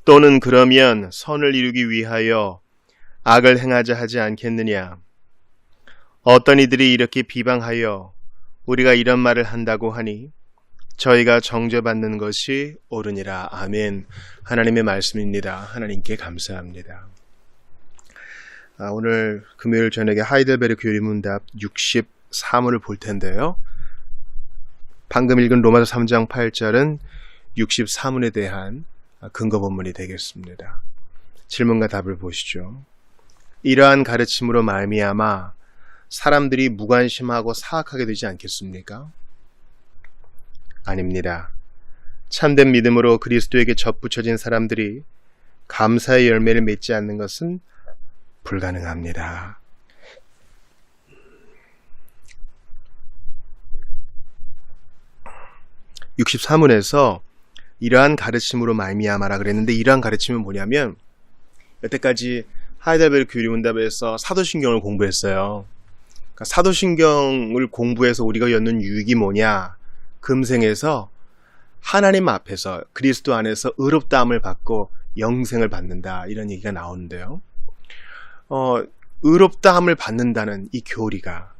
또는 그러면 선을 이루기 위하여 악을 행하자 하지 않겠느냐? 어떤 이들이 이렇게 비방하여 우리가 이런 말을 한다고 하니 저희가 정죄받는 것이 옳으니라. 아멘. 하나님의 말씀입니다. 하나님께 감사합니다. 오늘 금요일 저녁에 하이델베르크 교리문답 63호를 볼 텐데요. 방금 읽은 로마서 3장 8절은 63문에 대한 근거 본문이 되겠습니다. 질문과 답을 보시죠. 이러한 가르침으로 말미암아 사람들이 무관심하고 사악하게 되지 않겠습니까? 아닙니다. 참된 믿음으로 그리스도에게 접붙여진 사람들이 감사의 열매를 맺지 않는 것은 불가능합니다. (63문에서) 이러한 가르침으로 말미암아라 그랬는데, 이러한 가르침은 뭐냐면, 여태까지 하이델베르크 교리문답에서 사도신경을 공부했어요. 그러니까 사도신경을 공부해서 우리가 얻는 유익이 뭐냐? 금생에서 하나님 앞에서 그리스도 안에서 의롭다함을 받고 영생을 받는다, 이런 얘기가 나오는데요. 의롭다함을 받는다는 이 교리가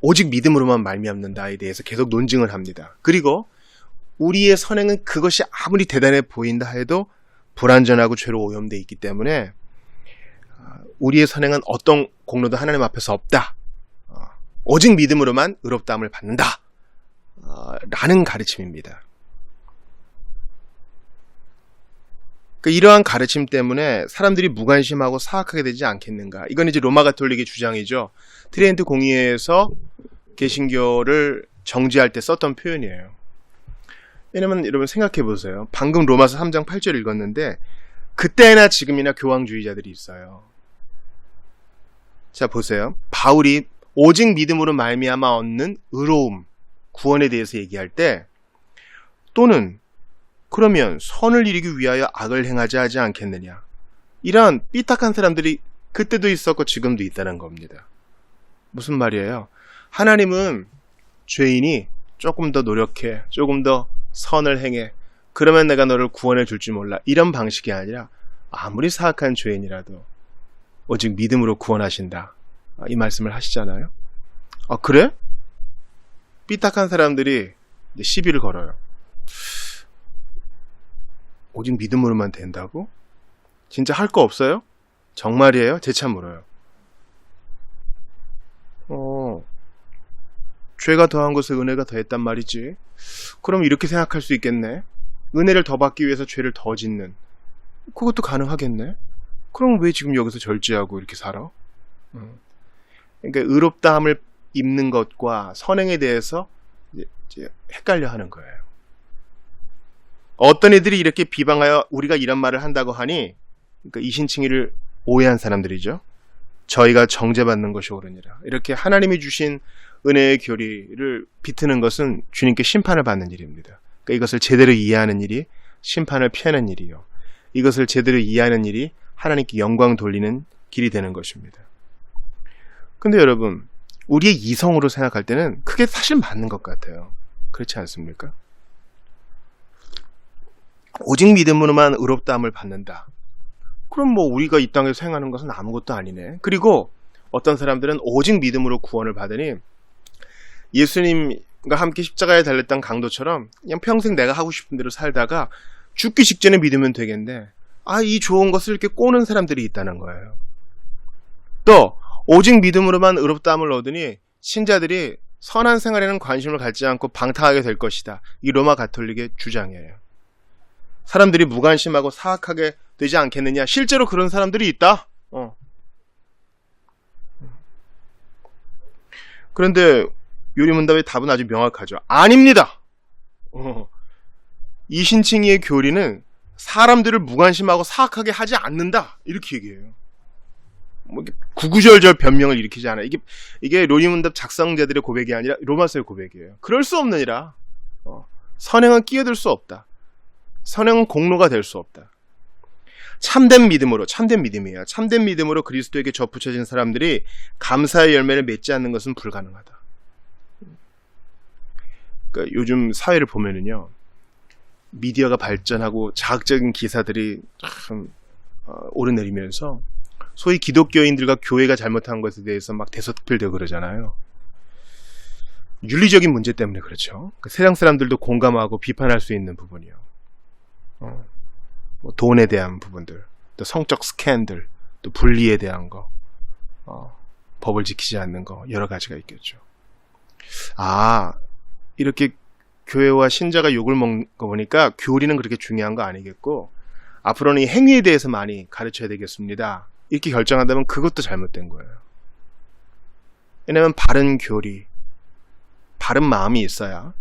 오직 믿음으로만 말미암는다에 대해서 계속 논증을 합니다. 그리고 우리의 선행은 그것이 아무리 대단해 보인다 해도 불완전하고 죄로 오염되어 있기 때문에 우리의 선행은 어떤 공로도 하나님 앞에서 없다. 오직 믿음으로만 의롭다함을 받는다. 라는 가르침입니다. 이러한 가르침 때문에 사람들이 무관심하고 사악하게 되지 않겠는가. 이건 이제 로마 가톨릭의 주장이죠. 트리엔트 공의회에서 개신교를 정죄할 때 썼던 표현이에요. 왜냐면 여러분 생각해 보세요. 방금 로마서 3장 8절 읽었는데 그때나 지금이나 교황주의자들이 있어요. 자 보세요. 바울이 오직 믿음으로 말미암아 얻는 의로움, 구원에 대해서 얘기할 때 또는 그러면 선을 이루기 위하여 악을 행하자 하지 않겠느냐. 이런 삐딱한 사람들이 그때도 있었고 지금도 있다는 겁니다. 무슨 말이에요? 하나님은 죄인이 조금 더 노력해, 조금 더 선을 행해, 그러면 내가 너를 구원해 줄 줄 몰라, 이런 방식이 아니라 아무리 사악한 죄인이라도 오직 믿음으로 구원하신다, 이 말씀을 하시잖아요. 그래? 삐딱한 사람들이 시비를 걸어요. 오직 믿음으로만 된다고? 진짜 할 거 없어요? 정말이에요? 재차 물어요. 죄가 더한 것에 은혜가 더했단 말이지. 그럼 이렇게 생각할 수 있겠네. 은혜를 더 받기 위해서 죄를 더 짓는, 그것도 가능하겠네. 그럼 왜 지금 여기서 절제하고 이렇게 살아? 그러니까 의롭다함을 입는 것과 선행에 대해서 이제 헷갈려 하는 거예요. 어떤 이들이 이렇게 비방하여 우리가 이런 말을 한다고 하니, 그러니까 이신칭의를 오해한 사람들이죠. 저희가 정죄받는 것이 옳으니라. 이렇게 하나님이 주신 은혜의 교리를 비트는 것은 주님께 심판을 받는 일입니다. 그러니까 이것을 제대로 이해하는 일이 심판을 피하는 일이요, 이것을 제대로 이해하는 일이 하나님께 영광 돌리는 길이 되는 것입니다. 근데 여러분, 우리의 이성으로 생각할 때는 그게 사실 맞는 것 같아요. 그렇지 않습니까? 오직 믿음으로만 의롭다함을 받는다. 그럼 우리가 이 땅에서 행하는 것은 아무것도 아니네. 그리고 어떤 사람들은 오직 믿음으로 구원을 받으니 예수님과 함께 십자가에 달렸던 강도처럼 그냥 평생 내가 하고 싶은 대로 살다가 죽기 직전에 믿으면 되겠네. 이 좋은 것을 이렇게 꼬는 사람들이 있다는 거예요. 또 오직 믿음으로만 의롭다함을 얻으니 신자들이 선한 생활에는 관심을 갖지 않고 방탕하게 될 것이다. 이 로마 가톨릭의 주장이에요. 사람들이 무관심하고 사악하게 되지 않겠느냐. 실제로 그런 사람들이 있다. 그런데 요리문답의 답은 아주 명확하죠. 아닙니다. 이신칭의의 교리는 사람들을 무관심하고 사악하게 하지 않는다, 이렇게 얘기해요. 구구절절 변명을 일으키지 않아요. 이게 요리문답 작성자들의 고백이 아니라 로마서의 고백이에요. 그럴 수 없느니라. 선행은 끼어들 수 없다. 선행은 공로가 될 수 없다. 참된 믿음으로, 참된 믿음이에요. 참된 믿음으로 그리스도에게 접붙여진 사람들이 감사의 열매를 맺지 않는 것은 불가능하다. 그러니까 요즘 사회를 보면은요, 미디어가 발전하고 자극적인 기사들이 참 오르내리면서 소위 기독교인들과 교회가 잘못한 것에 대해서 막 대서특필되고 그러잖아요. 윤리적인 문제 때문에 그렇죠. 세상 사람들도 공감하고 비판할 수 있는 부분이요. 뭐 돈에 대한 부분들, 또 성적 스캔들, 또 분리에 대한 거, 법을 지키지 않는 거, 여러 가지가 있겠죠. 이렇게 교회와 신자가 욕을 먹는 거 보니까 교리는 그렇게 중요한 거 아니겠고, 앞으로는 이 행위에 대해서 많이 가르쳐야 되겠습니다. 이렇게 결정한다면 그것도 잘못된 거예요. 왜냐하면 바른 교리, 바른 마음이 있어야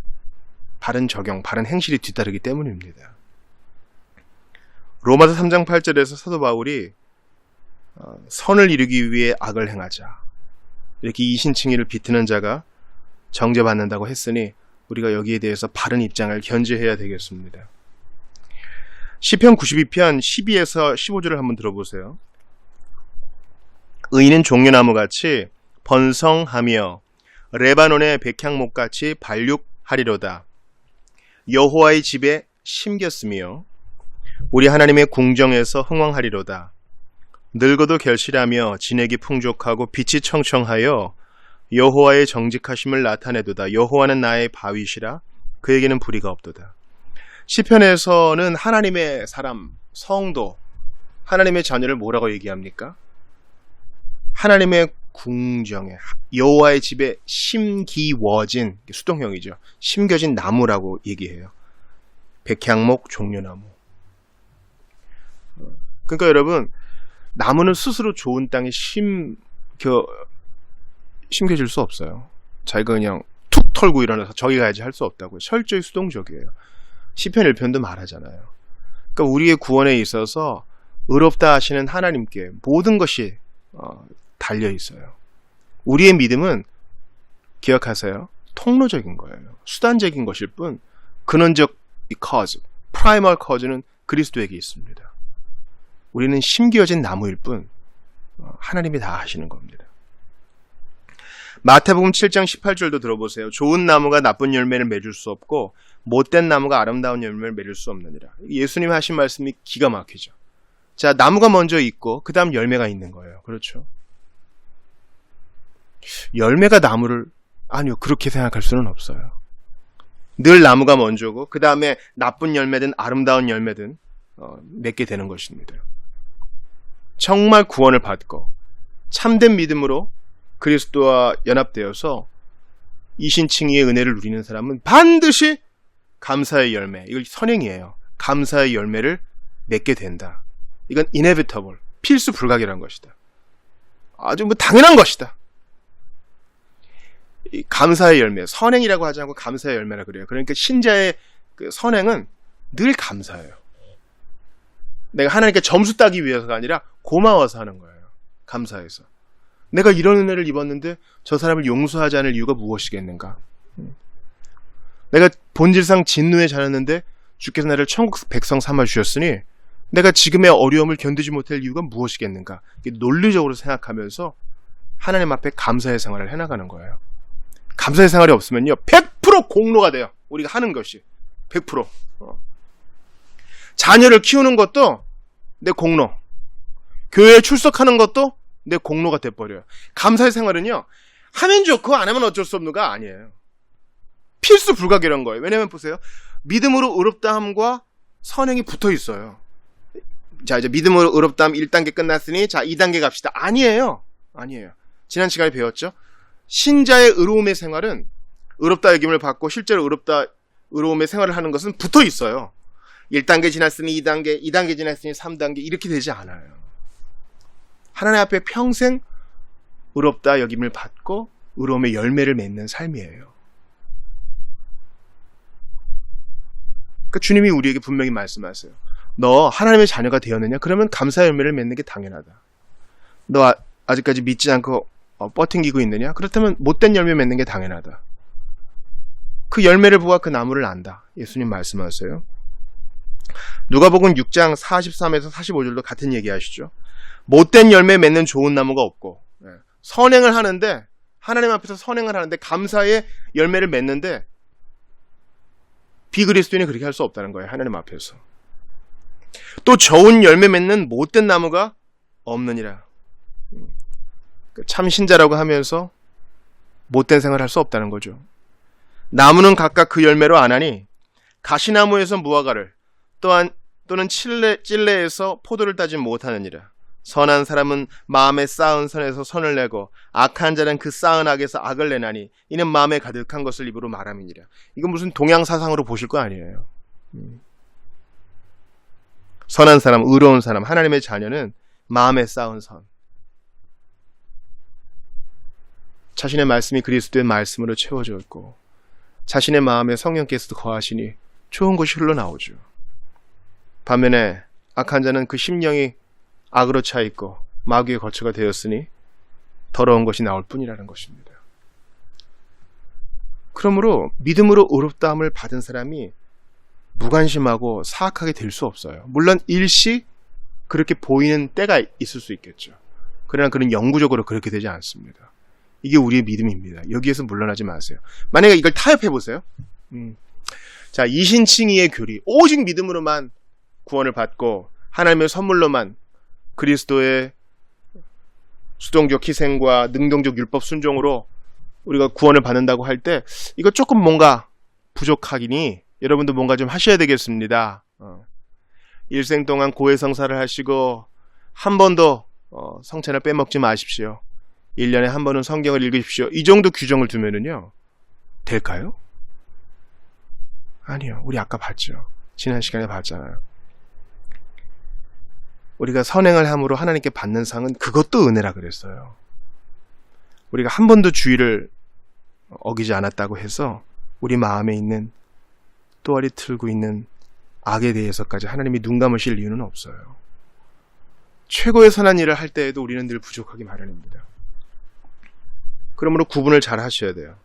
바른 적용, 바른 행실이 뒤따르기 때문입니다. 로마서 3장 8절에서 사도 바울이 선을 이루기 위해 악을 행하자, 이렇게 이신칭의를 비트는 자가 정죄받는다고 했으니 우리가 여기에 대해서 바른 입장을 견지해야 되겠습니다. 시편 92편 12에서 15절을 한번 들어보세요. 의인은 종려나무같이 번성하며 레바논의 백향목같이 발육하리로다. 여호와의 집에 심겼으며 우리 하나님의 궁정에서 흥왕하리로다. 늙어도 결실하며 진액이 풍족하고 빛이 청청하여 여호와의 정직하심을 나타내도다. 여호와는 나의 바위시라 그에게는 불의가 없도다. 시편에서는 하나님의 사람, 성도, 하나님의 자녀를 뭐라고 얘기합니까? 하나님의 궁정에, 여호와의 집에 심기워진, 수동형이죠. 심겨진 나무라고 얘기해요. 백향목, 종려나무. 그러니까 여러분, 나무는 스스로 좋은 땅에 심겨질 수 없어요. 자기가 그냥 툭 털고 일어나서 저기 가야지 할 수 없다고요. 철저히 수동적이에요. 시편 1편도 말하잖아요. 그러니까 우리의 구원에 있어서 의롭다 하시는 하나님께 모든 것이 달려 있어요. 우리의 믿음은 기억하세요. 통로적인 거예요. 수단적인 것일 뿐 근원적 cause, primal cause는 그리스도에게 있습니다. 우리는 심겨진 나무일 뿐 하나님이 다 하시는 겁니다. 마태복음 7장 18절도 들어보세요. 좋은 나무가 나쁜 열매를 맺을 수 없고 못된 나무가 아름다운 열매를 맺을 수 없느니라. 예수님 하신 말씀이 기가 막히죠. 자, 나무가 먼저 있고 그 다음 열매가 있는 거예요. 그렇죠? 열매가 나무를, 아니요, 그렇게 생각할 수는 없어요. 늘 나무가 먼저고 그 다음에 나쁜 열매든 아름다운 열매든 맺게 되는 것입니다. 정말 구원을 받고 참된 믿음으로 그리스도와 연합되어서 이신칭의의 은혜를 누리는 사람은 반드시 감사의 열매, 이걸 선행이에요. 감사의 열매를 맺게 된다. 이건 inevitable, 필수 불가결한 것이다. 아주 당연한 것이다. 이 감사의 열매, 선행이라고 하지 않고 감사의 열매라 그래요. 그러니까 신자의 그 선행은 늘 감사해요. 내가 하나님께 점수 따기 위해서가 아니라 고마워서 하는 거예요. 감사해서. 내가 이런 은혜를 입었는데 저 사람을 용서하지 않을 이유가 무엇이겠는가? 내가 본질상 진노에 자랐는데 주께서 나를 천국 백성 삼아 주셨으니 내가 지금의 어려움을 견디지 못할 이유가 무엇이겠는가? 논리적으로 생각하면서 하나님 앞에 감사의 생활을 해나가는 거예요. 감사의 생활이 없으면요 100% 공로가 돼요. 우리가 하는 것이 100%. 자녀를 키우는 것도 내 공로, 교회에 출석하는 것도 내 공로가 돼버려요. 감사의 생활은요 하면 좋고 안 하면 어쩔 수 없는가 아니에요. 필수 불가결한 거예요. 왜냐면 보세요, 믿음으로 의롭다함과 선행이 붙어 있어요. 자, 이제 믿음으로 의롭다함 1단계 끝났으니 자 2단계 갑시다. 아니에요. 지난 시간에 배웠죠. 신자의 의로움의 생활은 의롭다 여김을 받고 실제로 의로움의 생활을 하는 것은 붙어 있어요. 1단계 지났으니 2단계, 2단계 지났으니 3단계 이렇게 되지 않아요. 하나님 앞에 평생 의롭다 여김을 받고 의로움의 열매를 맺는 삶이에요. 그러니까 주님이 우리에게 분명히 말씀하세요. 너 하나님의 자녀가 되었느냐? 그러면 감사의 열매를 맺는 게 당연하다. 너 아직까지 믿지 않고 버팅기고 있느냐? 그렇다면 못된 열매 맺는 게 당연하다. 그 열매를 보아 그 나무를 안다. 예수님 말씀하세요. 누가복음 6장 43에서 45절도 같은 얘기 하시죠. 못된 열매 맺는 좋은 나무가 없고 선행을 하는데 하나님 앞에서 선행을 하는데 감사의 열매를 맺는데 비그리스도인이 그렇게 할 수 없다는 거예요. 하나님 앞에서. 또 좋은 열매 맺는 못된 나무가 없느니라. 참 신자라고 하면서 못된 생활을 할 수 없다는 거죠. 나무는 각각 그 열매로 아나니 가시나무에서 무화과를 또는 찔레에서 포도를 따지 못하느니라. 선한 사람은 마음에 쌓은 선에서 선을 내고 악한 자는 그 쌓은 악에서 악을 내나니 이는 마음에 가득한 것을 입으로 말함이니라. 이건 무슨 동양사상으로 보실 거 아니에요. 선한 사람, 의로운 사람, 하나님의 자녀는 마음에 쌓은 선. 자신의 말씀이 그리스도의 말씀으로 채워져 있고 자신의 마음에 성령께서도 거하시니 좋은 것이 흘러나오죠. 반면에 악한 자는 그 심령이 악으로 차 있고 마귀의 거처가 되었으니 더러운 것이 나올 뿐이라는 것입니다. 그러므로 믿음으로 의롭다함을 받은 사람이 무관심하고 사악하게 될 수 없어요. 물론 일시 그렇게 보이는 때가 있을 수 있겠죠. 그러나 그는 영구적으로 그렇게 되지 않습니다. 이게 우리의 믿음입니다. 여기에서 물러나지 마세요. 만약에 이걸 타협해 보세요. 자, 이신칭의의 교리, 오직 믿음으로만 구원을 받고 하나님의 선물로만 그리스도의 수동적 희생과 능동적 율법 순종으로 우리가 구원을 받는다고 할 때 이거 조금 뭔가 부족하기니 여러분도 뭔가 좀 하셔야 되겠습니다. 일생 동안 고해성사를 하시고 한 번도 성찬을 빼먹지 마십시오. 1년에 한 번은 성경을 읽으십시오. 이 정도 규정을 두면은요 될까요? 아니요. 우리 아까 봤죠. 지난 시간에 봤잖아요. 우리가 선행을 함으로 하나님께 받는 상은 그것도 은혜라 그랬어요. 우리가 한 번도 주의를 어기지 않았다고 해서 우리 마음에 있는 또아리 틀고 있는 악에 대해서까지 하나님이 눈 감으실 이유는 없어요. 최고의 선한 일을 할 때에도 우리는 늘 부족하기 마련입니다. 그러므로 구분을 잘 하셔야 돼요.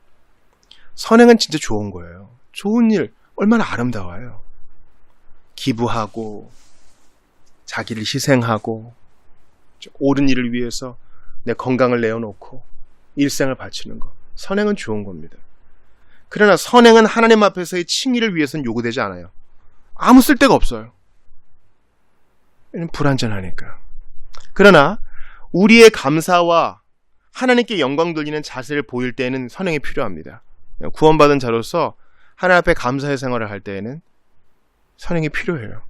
선행은 진짜 좋은 거예요. 좋은 일, 얼마나 아름다워요. 기부하고 자기를 희생하고 옳은 일을 위해서 내 건강을 내어놓고 일생을 바치는 것. 선행은 좋은 겁니다. 그러나 선행은 하나님 앞에서의 칭의를 위해서는 요구되지 않아요. 아무 쓸데가 없어요. 불완전하니까. 그러나 우리의 감사와 하나님께 영광 돌리는 자세를 보일 때에는 선행이 필요합니다. 구원받은 자로서 하나님 앞에 감사의 생활을 할 때에는 선행이 필요해요.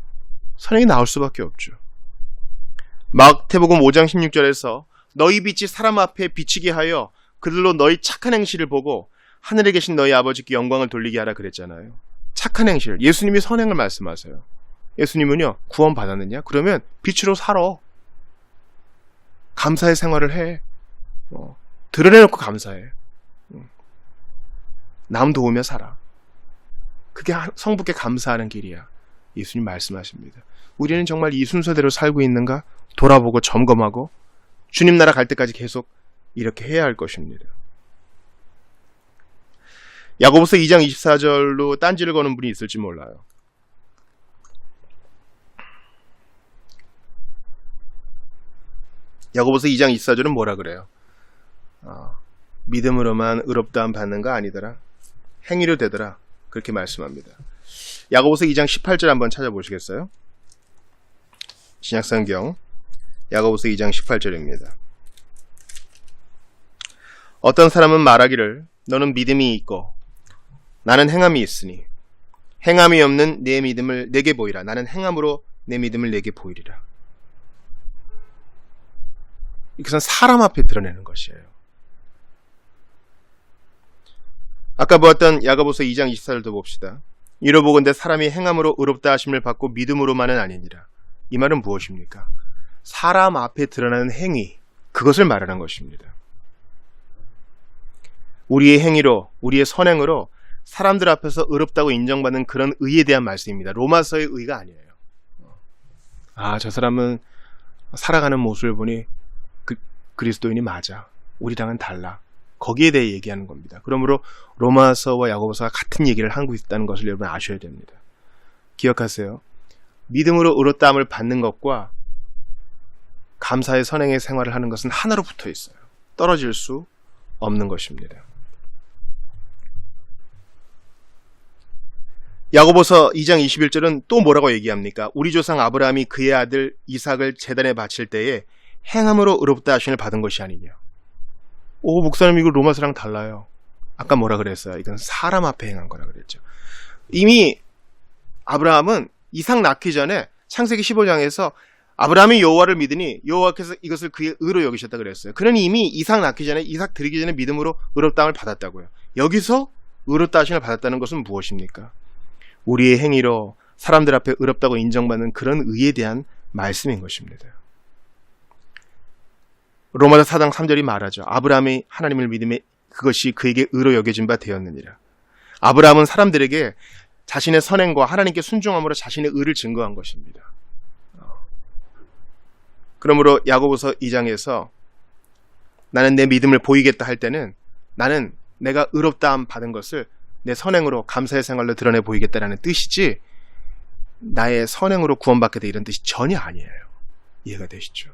선행이 나올 수밖에 없죠. 마태복음 5장 16절에서 너희 빛이 사람 앞에 비치게 하여 그들로 너희 착한 행실을 보고 하늘에 계신 너희 아버지께 영광을 돌리게 하라 그랬잖아요. 착한 행실. 예수님이 선행을 말씀하세요. 예수님은요, 구원 받았느냐? 그러면 빛으로 살아. 감사의 생활을 해. 드러내놓고 감사해. 남 도우며 살아. 그게 성부께 감사하는 길이야. 예수님 말씀하십니다. 우리는 정말 이 순서대로 살고 있는가? 돌아보고 점검하고 주님 나라 갈 때까지 계속 이렇게 해야 할 것입니다. 야고보서 2장 24절로 딴지를 거는 분이 있을지 몰라요. 야고보서 2장 24절은 뭐라 그래요? 믿음으로만 의롭다함 받는 거 아니더라. 행위로 되더라. 그렇게 말씀합니다. 야고보서 2장 18절 한번 찾아보시겠어요? 신약성경 야고보서 2장 18절입니다. 어떤 사람은 말하기를 너는 믿음이 있고 나는 행함이 있으니 행함이 없는 내 믿음을 내게 보이라. 나는 행함으로 내 믿음을 내게 보이리라. 이것은 사람 앞에 드러내는 것이에요. 아까 보았던 야고보서 2장 24절도 봅시다. 이로보건대 사람이 행함으로 의롭다 하심을 받고 믿음으로만은 아니니라. 이 말은 무엇입니까? 사람 앞에 드러나는 행위, 그것을 말하는 것입니다. 우리의 행위로, 우리의 선행으로 사람들 앞에서 의롭다고 인정받는 그런 의에 대한 말씀입니다. 로마서의 의가 아니에요. 저 사람은 살아가는 모습을 보니 그리스도인이 맞아. 우리랑은 달라. 거기에 대해 얘기하는 겁니다. 그러므로 로마서와 야고보서가 같은 얘기를 하고 있다는 것을 여러분 아셔야 됩니다. 기억하세요. 믿음으로 의롭다함을 받는 것과 감사의 선행의 생활을 하는 것은 하나로 붙어 있어요. 떨어질 수 없는 것입니다. 야고보서 2장 21절은 또 뭐라고 얘기합니까? 우리 조상 아브라함이 그의 아들 이삭을 제단에 바칠 때에 행함으로 의롭다 하심을 받은 것이 아니냐. 오, 목사님 이거 로마서랑 달라요. 아까 뭐라 그랬어요? 이건 사람 앞에 행한 거라 그랬죠. 이미 아브라함은 이삭 낳기 전에 창세기 15장에서 아브라함이 여호와를 믿으니 여호와께서 이것을 그의 의로 여기셨다 그랬어요. 그는 이미 이삭 낳기 전에, 이삭 드리기 전에 믿음으로 의롭다함을 받았다고요. 여기서 의롭다 하심을 받았다는 것은 무엇입니까? 우리의 행위로 사람들 앞에 의롭다고 인정받는 그런 의에 대한 말씀인 것입니다. 로마서 4장 3절이 말하죠. 아브라함이 하나님을 믿음에 그것이 그에게 의로 여겨진 바 되었느니라. 아브라함은 사람들에게 자신의 선행과 하나님께 순종함으로 자신의 의를 증거한 것입니다. 그러므로 야고보서 2장에서 나는 내 믿음을 보이겠다 할 때는 나는 내가 의롭다함 받은 것을 내 선행으로 감사의 생활로 드러내 보이겠다라는 뜻이지 나의 선행으로 구원받게 돼 이런 뜻이 전혀 아니에요. 이해가 되시죠?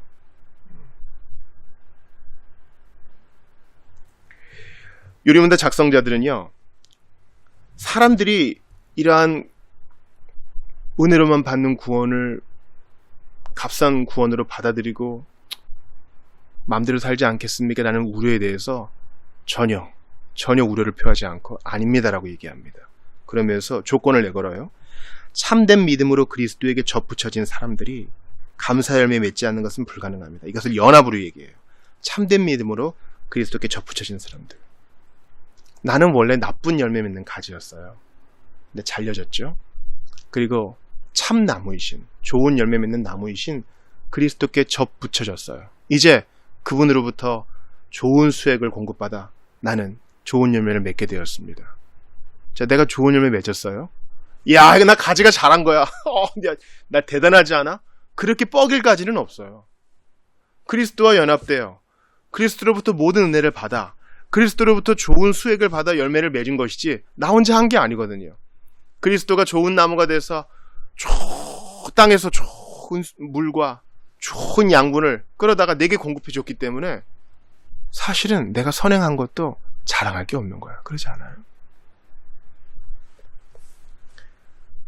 요리문답 작성자들은요, 사람들이 이러한 은혜로만 받는 구원을 값싼 구원으로 받아들이고 마음대로 살지 않겠습니까? 라는 우려에 대해서 전혀 우려를 표하지 않고 아닙니다라고 얘기합니다. 그러면서 조건을 내걸어요. 참된 믿음으로 그리스도에게 접붙여진 사람들이 감사 열매 맺지 않는 것은 불가능합니다. 이것을 연합으로 얘기해요. 참된 믿음으로 그리스도께 접붙여진 사람들. 나는 원래 나쁜 열매 맺는 가지였어요. 근데 잘려졌죠. 그리고 참 나무이신, 좋은 열매 맺는 나무이신 그리스도께 접붙여졌어요. 이제 그분으로부터 좋은 수액을 공급받아 나는 좋은 열매를 맺게 되었습니다. 자, 내가 좋은 열매 맺었어요? 야, 나 가지가 잘한 거야. 나 대단하지 않아? 그렇게 뻐길 가지는 없어요. 그리스도와 연합되어 그리스도로부터 모든 은혜를 받아 그리스도로부터 좋은 수액을 받아 열매를 맺은 것이지 나 혼자 한 게 아니거든요. 그리스도가 좋은 나무가 돼서 땅에서 좋은 물과 좋은 양분을 끌어다가 내게 공급해 줬기 때문에 사실은 내가 선행한 것도 자랑할 게 없는 거야. 그러지 않아요?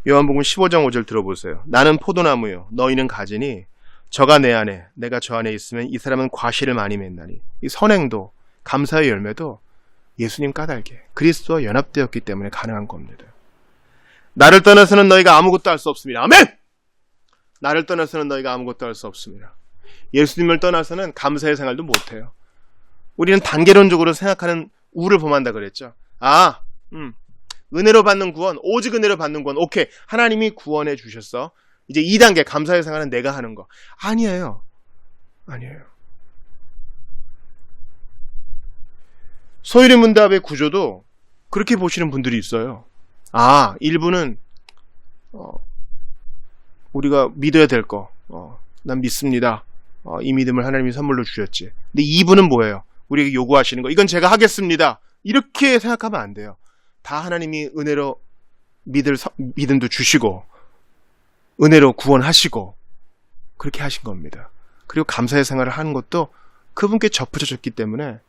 요한복음 15장 5절 들어보세요. 나는 포도나무요 너희는 가지니 저가 내 안에 내가 저 안에 있으면 이 사람은 과실을 많이 맺나니. 이 선행도 감사의 열매도 예수님 까닭에 그리스도와 연합되었기 때문에 가능한 겁니다. 나를 떠나서는 너희가 아무것도 할 수 없습니다. 아멘! 나를 떠나서는 너희가 아무것도 할 수 없습니다. 예수님을 떠나서는 감사의 생활도 못해요. 우리는 단계론적으로 생각하는 우를 범한다 그랬죠. 은혜로 받는 구원, 오직 은혜로 받는 구원. 오케이, 하나님이 구원해 주셨어. 이제 2단계 감사의 생활은 내가 하는 거. 아니에요. 소유리 문답의 구조도 그렇게 보시는 분들이 있어요. 일부는 우리가 믿어야 될 거, 난 믿습니다. 이 믿음을 하나님이 선물로 주셨지. 근데 2부는 뭐예요? 우리에게 요구하시는 거, 이건 제가 하겠습니다. 이렇게 생각하면 안 돼요. 다 하나님이 은혜로 믿음도 주시고 은혜로 구원하시고 그렇게 하신 겁니다. 그리고 감사의 생활을 하는 것도 그분께 접붙여졌기 때문에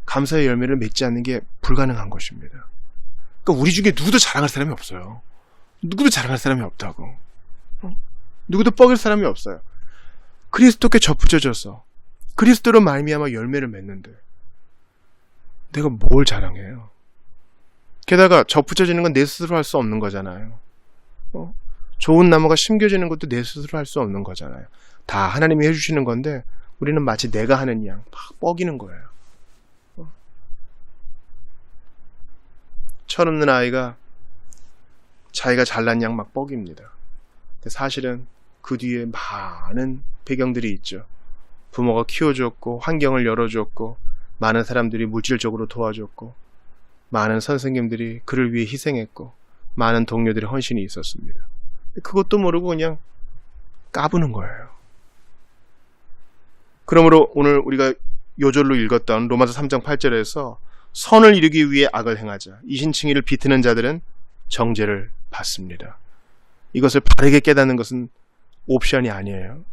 감사의 열매를 맺지 않는 게 불가능한 것입니다. 그러니까 우리 중에 누구도 자랑할 사람이 없어요. 누구도 자랑할 사람이 없다고. 누구도 뻐길 사람이 없어요. 그리스도께 접붙여져서 그리스도로 말미암아 열매를 맺는데 내가 뭘 자랑해요? 게다가 접붙여지는 건 내 스스로 할 수 없는 거잖아요. 좋은 나무가 심겨지는 것도 내 스스로 할 수 없는 거잖아요. 다 하나님이 해주시는 건데 우리는 마치 내가 하는 양 막 뻐기는 거예요. 철없는 아이가 자기가 잘난 양 막 뻐깁니다. 근데 사실은 그 뒤에 많은 배경들이 있죠. 부모가 키워줬고 환경을 열어줬고 많은 사람들이 물질적으로 도와줬고 많은 선생님들이 그를 위해 희생했고 많은 동료들의 헌신이 있었습니다. 그것도 모르고 그냥 까부는 거예요. 그러므로 오늘 우리가 요절로 읽었던 로마서 3장 8절에서 선을 이루기 위해 악을 행하자 이신칭의를 비트는 자들은 정죄를 받습니다. 이것을 바르게 깨닫는 것은 옵션이 아니에요.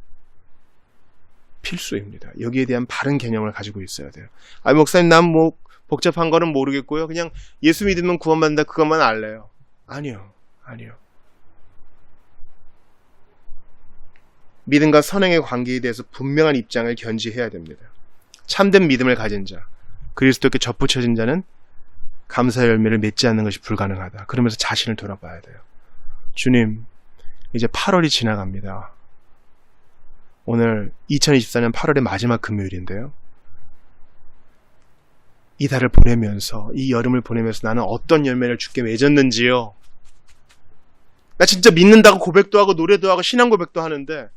필수입니다. 여기에 대한 바른 개념을 가지고 있어야 돼요. 목사님 난 뭐 복잡한 거는 모르겠고요. 그냥 예수 믿으면 구원받는다 그것만 알래요. 아니요. 믿음과 선행의 관계에 대해서 분명한 입장을 견지해야 됩니다. 참된 믿음을 가진 자, 그리스도께 접붙여진 자는 감사의 열매를 맺지 않는 것이 불가능하다. 그러면서 자신을 돌아봐야 돼요. 주님, 이제 8월이 지나갑니다. 오늘 2024년 8월의 마지막 금요일인데요. 이 달을 보내면서, 이 여름을 보내면서 나는 어떤 열매를 주께 맺었는지요. 나 진짜 믿는다고 고백도 하고 노래도 하고 신앙 고백도 하는데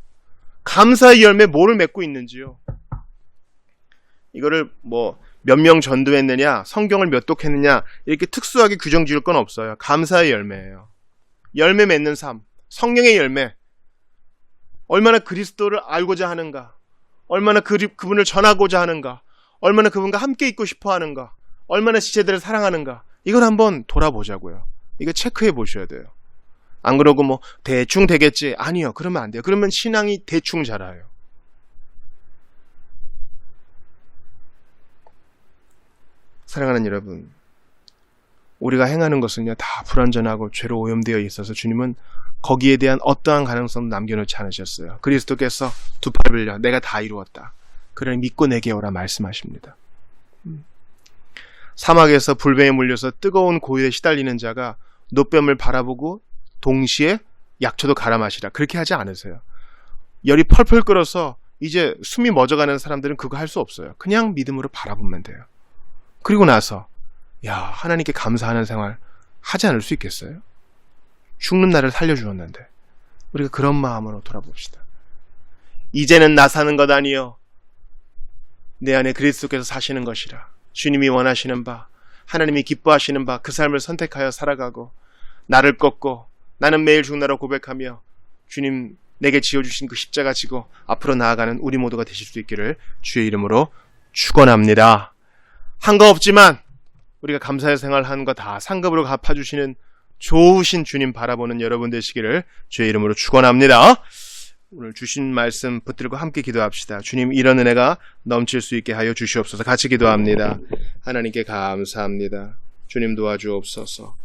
감사의 열매 뭐를 맺고 있는지요. 이거를 몇 명 전도했느냐, 성경을 몇 독했느냐 이렇게 특수하게 규정 지을 건 없어요. 감사의 열매예요. 열매 맺는 삶, 성령의 열매. 얼마나 그리스도를 알고자 하는가, 얼마나 그분을 전하고자 하는가, 얼마나 그분과 함께 있고 싶어 하는가, 얼마나 지체들을 사랑하는가, 이걸 한번 돌아보자고요. 이거 체크해 보셔야 돼요. 안 그러고 대충 되겠지. 아니요. 그러면 안 돼요. 그러면 신앙이 대충 자라요. 사랑하는 여러분, 우리가 행하는 것은요, 다 불완전하고 죄로 오염되어 있어서 주님은 거기에 대한 어떠한 가능성도 남겨놓지 않으셨어요. 그리스도께서 두 팔을 빌려 내가 다 이루었다. 그러니 믿고 내게 오라 말씀하십니다. 사막에서 불뱀에 물려서 뜨거운 고열에 시달리는 자가 노뱀을 바라보고 동시에 약초도 갈아 마시라. 그렇게 하지 않으세요. 열이 펄펄 끓어서 이제 숨이 멎어가는 사람들은 그거 할 수 없어요. 그냥 믿음으로 바라보면 돼요. 그리고 나서 하나님께 감사하는 생활 하지 않을 수 있겠어요? 죽는 나를 살려주었는데. 우리가 그런 마음으로 돌아봅시다. 이제는 나 사는 것 아니요 내 안에 그리스도께서 사시는 것이라. 주님이 원하시는 바, 하나님이 기뻐하시는 바 그 삶을 선택하여 살아가고 나를 꺾고 나는 매일 죽나라 고백하며 주님 내게 지어주신 그 십자가 지고 앞으로 나아가는 우리 모두가 되실 수 있기를 주의 이름으로 축원합니다. 한 거 없지만 우리가 감사의 생활하는 거 다 상급으로 갚아주시는 좋으신 주님 바라보는 여러분 되시기를 주의 이름으로 축원합니다. 오늘 주신 말씀 붙들고 함께 기도합시다. 주님, 이런 은혜가 넘칠 수 있게 하여 주시옵소서. 같이 기도합니다. 하나님께 감사합니다. 주님 도와주옵소서.